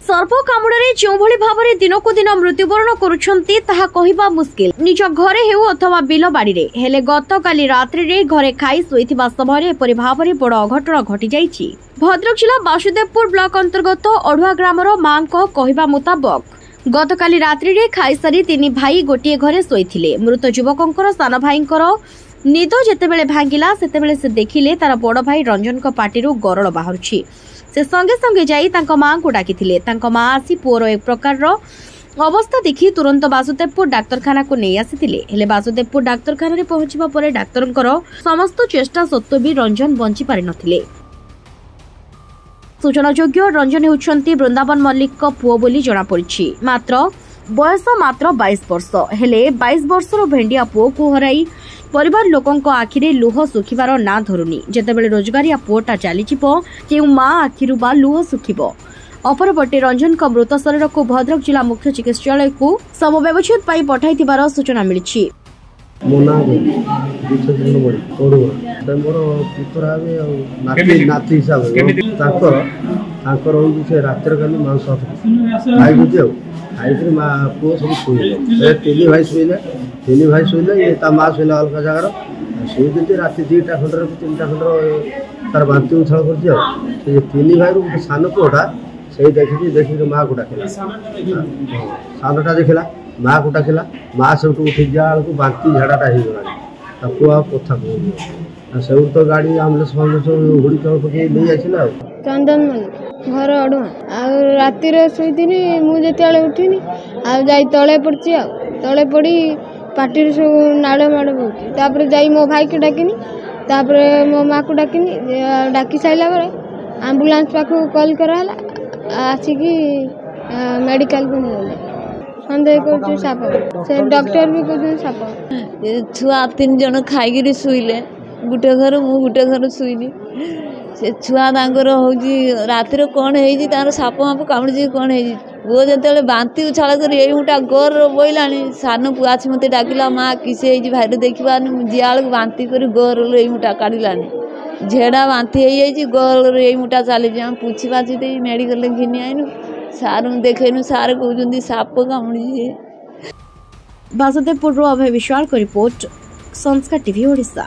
सर्प कामुड़े जो भाव में दिनकू दिन मृत्युवरण करुछंती ताहा कहिबा मुस्किल। निज घरे हेउ अथवा बिल बाड़ी रे हेले गतकाली रात्रि रे घरे खाई सोइथिबा समय एपरि भाव में बड़ अघटन घटी जाइछि। भद्रक जिला बासुदेवपुर ब्लॉक अंतर्गत अढ़ुआ ग्रामर मां को कहिबा मुताबक गतकाली रात्रि रे खाई सारी तीन भाई गोटे घरे सोइथिले। मृत युवकंकर सान भाईंकर निद जेतेबेले भांगिला सेतेबेले से देखिले तार बड़ भाई रंजन को पाटिरु गरल बाहरुछि। से संगे संगे जाई तांको मां को डाकिथिले। तांको मां आसी पुअर एक प्रकार अवस्था देखि तुरंत बासुदेवपुर डाक्तरखाना को नहीं आसीथिले। हेले बासुदेवपुर डाक्तरखाना रे पहुंचबा परे डाक्तरंकर समस्त चेष्टा सत्त्वे भी रंजन बंची पारि नथिले। सूचनायोग्य रंजन हेउछंती वृंदावन मल्लिक को पुओ बोली जणा पड़िछि। मात्र बयस मात्र 22 वर्ष हेले 22 वर्षर भेंडिया पुओ को हराई परिवार लोकंक आखिरे लुह सुखिबार ना धरुनी। जेतेबेले रोजगारिया पुओटा चलीजिवो केउ मां आखिरु बा लुह सुखिबो। अपरपटे रंजन का मृत शरीर को भद्रक जिला मुख्य चिकित्सालय को शव व्यवच्छेद पाई पठाइथिबार सूचना मिलिछि। तीन भाई शुले माँ शुला अलग जगार शुई राति 2टा खंडर 3टा खंडर तार बांति उछाल कर तीन भाई गोटे सान पुओटा से देखिए माँ को डाकिला सानटा देखला माँ को डाकिला माँ सब उठी जा बांति झाड़ाटा हो गला पुआ कथा कह से तो गाड़ी आम्बुलेंस फाम्बुलेंस हुड़ी चल पकई नहीं जाइला। चंदन मल्लिक घर अड़ुआ राति शुईनी मुझे उठिनी आई तले पड़ी तले पड़ी पार्टी सब नाड़ माड़ बहुत जाई मो भाई को डाकिनी मो माँ को डाकिनी डाकी सारा आम्बुलांस पाखु कॉल कराला आसिकी मेडिकल को नहीं सन्देह कर साप से डॉक्टर भी कहते साप छुआ 3 जन खाई शुईले गुटे घर मु गुटे घर शुईनी से छुआ हूँ रातिर कौन है तार साप माप कामुड़ी कौन है पुओ जो बांति उछाल कर मुटा गोर बोला सान पुआ अच्छी मत डाकिला माँ किसे भाई देखा जिया बांति कर गोर मुटा काढ़लानी झेड़ा बांति हो गोर मुटा चली पुछी पाछी दे मेडिकल घिनी आईनु सार देखनु सार कहते साप कामुड़ी। बासुदेवपुर अभय विश्वाल को रिपोर्ट संस्कार टीवी ओडिशा।